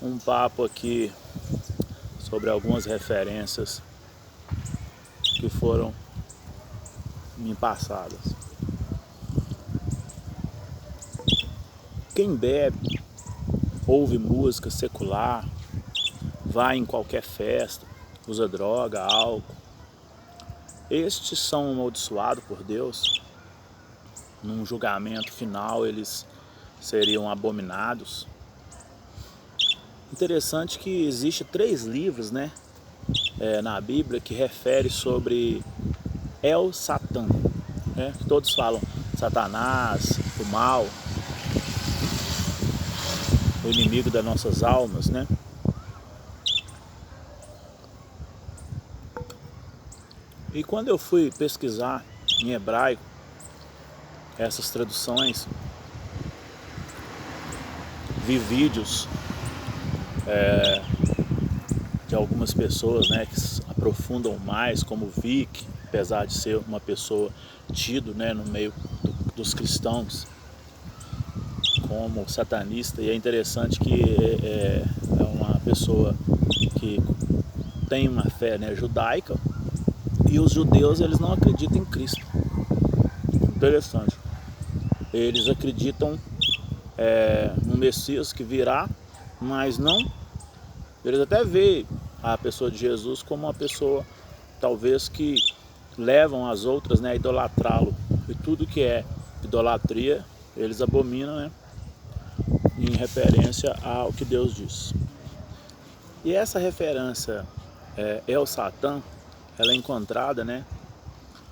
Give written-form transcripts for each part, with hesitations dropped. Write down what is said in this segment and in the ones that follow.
um papo aqui sobre algumas referências que foram me passadas. Quem bebe, ouve música secular, vai em qualquer festa, usa droga, álcool, estes são amaldiçoados por Deus. Num julgamento final eles seriam abominados. Interessante que existe 3 livros, né, na Bíblia que refere sobre El Satã, né, que todos falam Satanás, o mal, o inimigo das nossas almas, né? E quando eu fui pesquisar em hebraico essas traduções, vi vídeos de algumas pessoas, né, que aprofundam mais, como Vic, apesar de ser uma pessoa tido, né, no meio dos cristãos como satanista. E é interessante que é uma pessoa que tem uma fé, né, judaica, e os judeus eles não acreditam em Cristo. Interessante. Eles acreditam no Messias que virá, mas não. Eles até veem a pessoa de Jesus como uma pessoa talvez que levam as outras, né, a idolatrá-lo. E tudo que é idolatria eles abominam, né, em referência ao que Deus diz. E essa referência El Satã, ela é encontrada, né,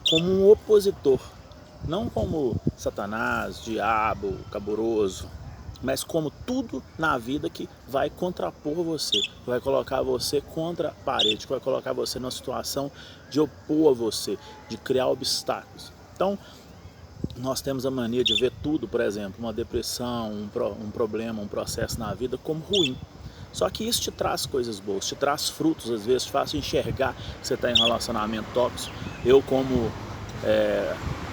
como um opositor, não como Satanás, diabo, caburoso, mas como tudo na vida que vai contrapor você, que vai colocar você contra a parede, que vai colocar você numa situação de opor a você, de criar obstáculos. Então, nós temos a mania de ver tudo, por exemplo, uma depressão, um problema, um processo na vida como ruim. Só que isso te traz coisas boas, te traz frutos, às vezes te faz enxergar que você está em um relacionamento tóxico. Eu, como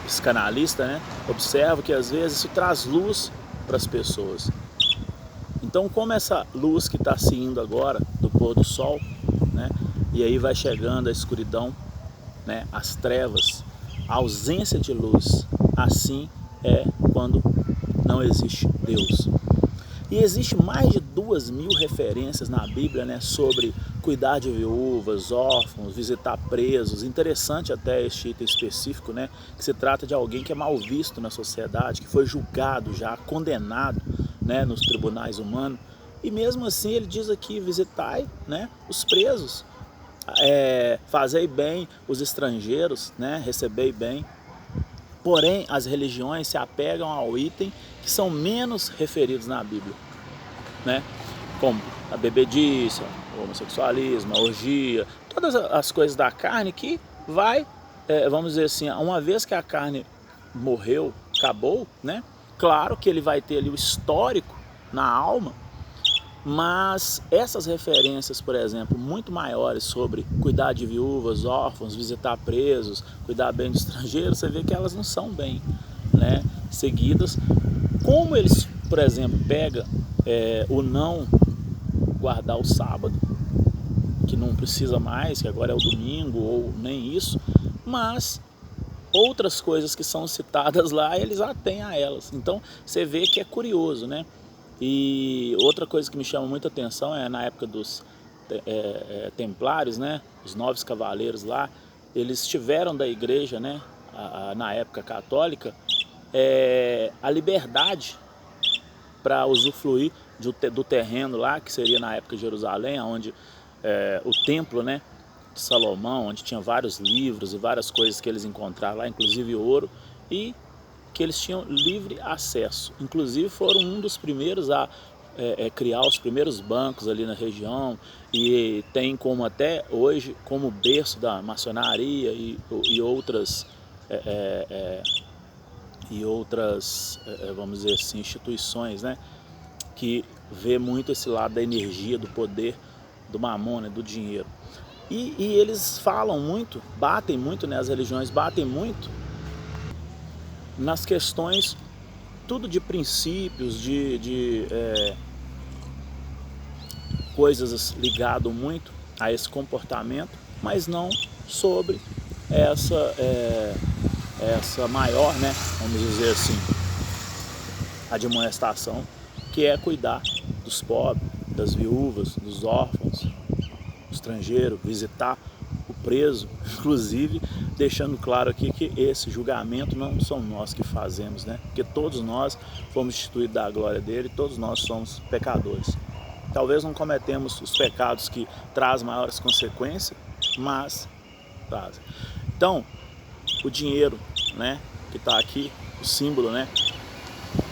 psicanalista, né, observo que às vezes isso traz luz para as pessoas. Então, como essa luz que está se indo agora do pôr do sol, né, e aí vai chegando a escuridão, né, as trevas, a ausência de luz, assim é quando não existe Deus. E existe mais de 2.000 referências na Bíblia, né, sobre cuidar de viúvas, órfãos, visitar presos. Interessante até este item específico, né, que se trata de alguém que é mal visto na sociedade, que foi julgado já, condenado, né, nos tribunais humanos. E mesmo assim ele diz aqui, visitai, né, os presos, fazei bem os estrangeiros, né, recebei bem. Porém, as religiões se apegam ao item que são menos referidos na Bíblia, né? Como a bebedice, o homossexualismo, a orgia, todas as coisas da carne que vai, vamos dizer assim, uma vez que a carne morreu, acabou, né? Claro que ele vai ter ali o histórico na alma, mas essas referências, por exemplo, muito maiores sobre cuidar de viúvas, órfãos, visitar presos, cuidar bem dos estrangeiros, você vê que elas não são bem, né, seguidas. Como eles, por exemplo, pegam o não guardar o sábado, que não precisa mais, que agora é o domingo, ou nem isso, mas outras coisas que são citadas lá, eles atêm a elas. Então você vê que é curioso, né? E outra coisa que me chama muita atenção é na época dos templários, né? Os 9 cavaleiros lá, eles tiveram da igreja, né? Na época católica, a liberdade para usufruir do terreno lá, que seria na época de Jerusalém, onde o templo, né, de Salomão, onde tinha vários livros e várias coisas que eles encontraram lá, inclusive ouro, e que eles tinham livre acesso. Inclusive foram um dos primeiros a criar os primeiros bancos ali na região, e tem como até hoje como berço da maçonaria e outras vamos dizer assim, instituições, né, que vê muito esse lado da energia, do poder, do mamon, né, do dinheiro. E eles falam muito, batem muito, né, as religiões batem muito nas questões, tudo de princípios, de coisas ligadas muito a esse comportamento, mas não sobre essa maior, né, vamos dizer assim, admoestação, que é cuidar dos pobres, das viúvas, dos órfãos, do estrangeiro, visitar o preso, inclusive deixando claro aqui que esse julgamento não são nós que fazemos, né? Porque todos nós fomos instituídos da glória dele, todos nós somos pecadores. Talvez não cometemos os pecados que trazem maiores consequências, mas trazem. Então, o dinheiro, né, que está aqui, o símbolo, né,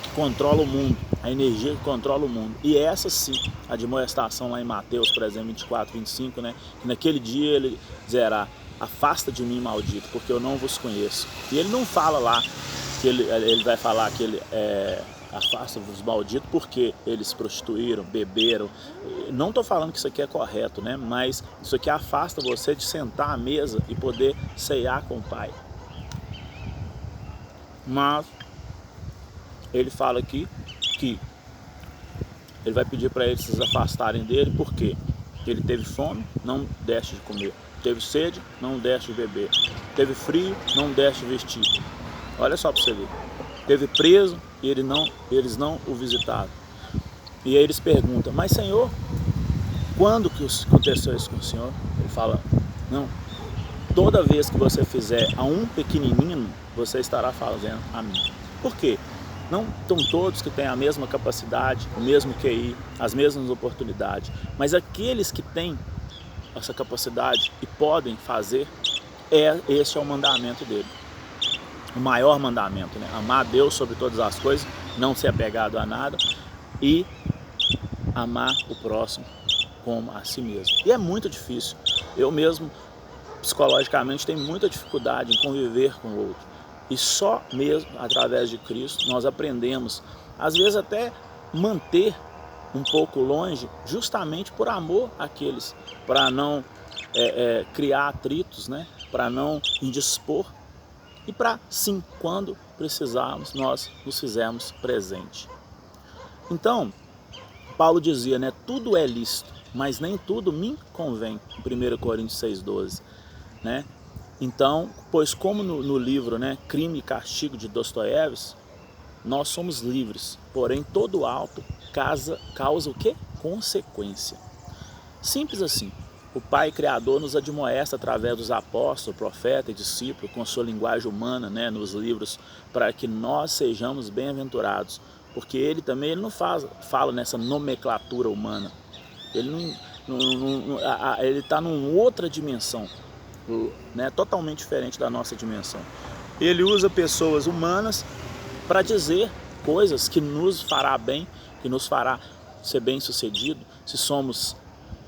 que controla o mundo, a energia que controla o mundo. E essa sim, a admoestação lá em Mateus, por exemplo, 24, 25, né, que naquele dia ele dizerá: afasta de mim, maldito, porque eu não vos conheço. E ele não fala lá que ele vai falar que ele afasta-vos, maldito, porque eles se prostituíram, beberam. Não estou falando que isso aqui é correto, né? Mas isso aqui afasta você de sentar à mesa e poder ceiar com o Pai. Mas ele fala aqui que ele vai pedir para eles se afastarem dele, porque ele teve fome, não deste de comer. Teve sede, não deste de beber. Teve frio, não deste de vestir. Olha só para você ver. Teve preso e eles não o visitaram. E aí eles perguntam: mas Senhor, quando que aconteceu isso com o Senhor? Ele fala: não, toda vez que você fizer a um pequenininho, você estará fazendo a mim. Por quê? Não estão todos que têm a mesma capacidade, o mesmo QI, as mesmas oportunidades, mas aqueles que têm essa capacidade e podem fazer, esse é o mandamento dele. O maior mandamento, né? Amar a Deus sobre todas as coisas, não ser apegado a nada e amar o próximo como a si mesmo. E é muito difícil. Eu mesmo, psicologicamente, tenho muita dificuldade em conviver com o outro. E só mesmo através de Cristo nós aprendemos, às vezes até manter um pouco longe, justamente por amor àqueles, para não criar atritos, né? Para não indispor. E para, sim, quando precisarmos, nós nos fizermos presente. Então, Paulo dizia, né, tudo é lícito, mas nem tudo me convém, em 1 Coríntios 6,12. Né? Então, pois como no livro, né, Crime e Castigo de Dostoiévski, nós somos livres, porém todo alto causa o quê? Consequência. Simples assim. O Pai Criador nos admoesta através dos apóstolos, profeta e discípulo, com a sua linguagem humana, né, nos livros, para que nós sejamos bem-aventurados. Porque ele também não fala nessa nomenclatura humana. Ele está numa outra dimensão, né, totalmente diferente da nossa dimensão. Ele usa pessoas humanas para dizer coisas que nos fará bem, que nos fará ser bem-sucedido, se somos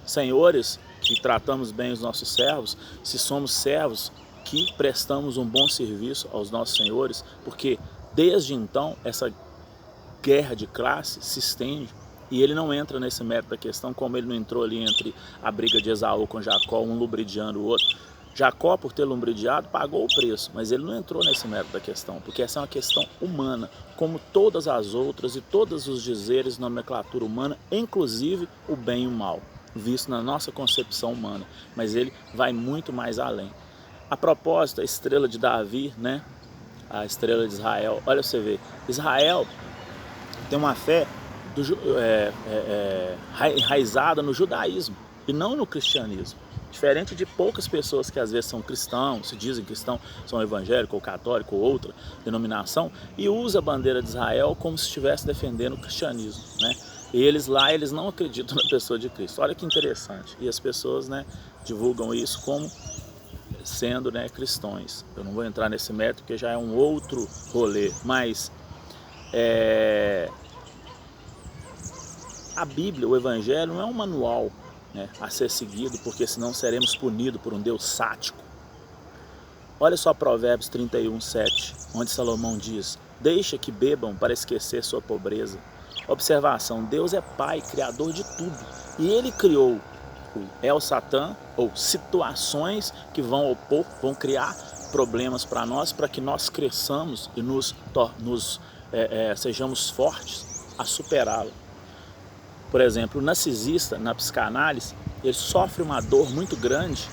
senhores que tratamos bem os nossos servos, se somos servos que prestamos um bom serviço aos nossos senhores, porque desde então essa guerra de classe se estende e ele não entra nesse mérito da questão, como ele não entrou ali entre a briga de Esaú com Jacó, um lubridiando o outro. Jacó, por ter lubridiado, pagou o preço, mas ele não entrou nesse mérito da questão, porque essa é uma questão humana, como todas as outras e todos os dizeres na nomenclatura humana, inclusive o bem e o mal, visto na nossa concepção humana, mas ele vai muito mais além. A propósito, a estrela de Davi, né? A estrela de Israel, olha você ver, Israel tem uma fé enraizada no judaísmo e não no cristianismo. Diferente de poucas pessoas que às vezes são cristãos, se dizem cristãos, são evangélicos ou católicos ou outra denominação, e usa a bandeira de Israel como se estivesse defendendo o cristianismo, né? E eles não acreditam na pessoa de Cristo. Olha que interessante. E as pessoas, né, divulgam isso como sendo, né, cristãos. Eu não vou entrar nesse mérito porque já é um outro rolê, mas a Bíblia, o Evangelho, não é um manual, né, a ser seguido, porque senão seremos punidos por um Deus sádico. Olha só Provérbios 31:7, onde Salomão diz: deixa que bebam para esquecer sua pobreza. Observação, Deus é Pai, Criador de tudo, e Ele criou o El Satã, ou situações que vão criar problemas para nós, para que nós cresçamos e sejamos fortes a superá-lo. Por exemplo, o narcisista, na psicanálise, ele sofre uma dor muito grande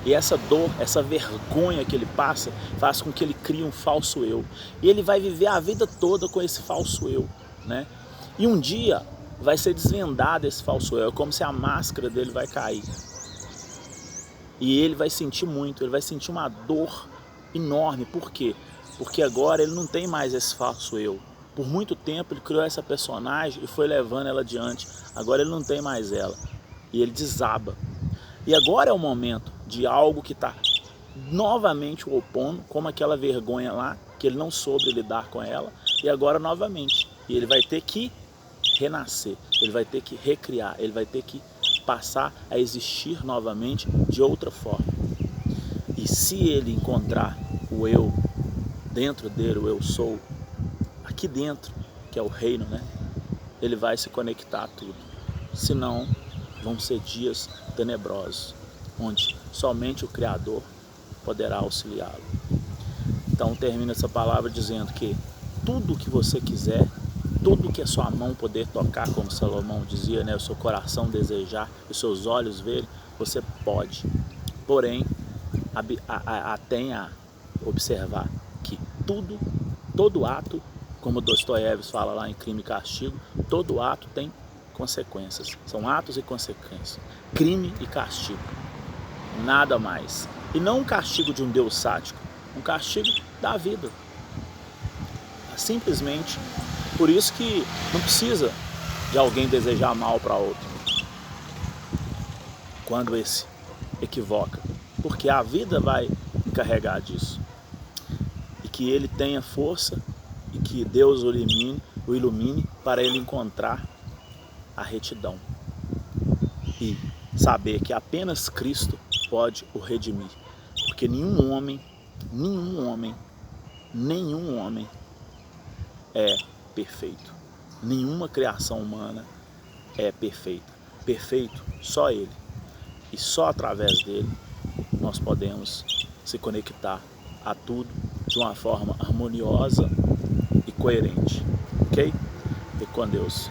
e essa dor, essa vergonha que ele passa, faz com que ele crie um falso eu. E ele vai viver a vida toda com esse falso eu, né? E um dia vai ser desvendado esse falso eu, é como se a máscara dele vai cair. E ele vai sentir muito, ele vai sentir uma dor enorme. Por quê? Porque agora ele não tem mais esse falso eu. Por muito tempo ele criou essa personagem e foi levando ela adiante. Agora ele não tem mais ela. E ele desaba. E agora é o momento de algo que está novamente o opondo, como aquela vergonha lá, que ele não soube lidar com ela. E agora novamente. E ele vai ter que renascer, ele vai ter que recriar, ele vai ter que passar a existir novamente de outra forma. E se ele encontrar o eu dentro dele, o eu sou, aqui dentro, que é o reino, né? Ele vai se conectar a tudo. Senão, vão ser dias tenebrosos, onde somente o Criador poderá auxiliá-lo. Então termina essa palavra dizendo que tudo que você quiser, tudo que a sua mão poder tocar, como Salomão dizia, né? O seu coração desejar, os seus olhos verem, você pode. Porém, tenha a observar que todo ato, como Dostoiévski fala lá em Crime e Castigo, todo ato tem consequências. São atos e consequências. Crime e castigo. Nada mais. E não um castigo de um Deus sádico, um castigo da vida. Simplesmente. Por isso que não precisa de alguém desejar mal para outro quando esse equivoca, porque a vida vai encarregar disso. E que ele tenha força e que Deus o ilumine para ele encontrar a retidão e saber que apenas Cristo pode o redimir, porque nenhum homem é perfeito. Nenhuma criação humana é perfeita. Perfeito só Ele. E só através dele nós podemos se conectar a tudo de uma forma harmoniosa e coerente. Ok? Fique com Deus.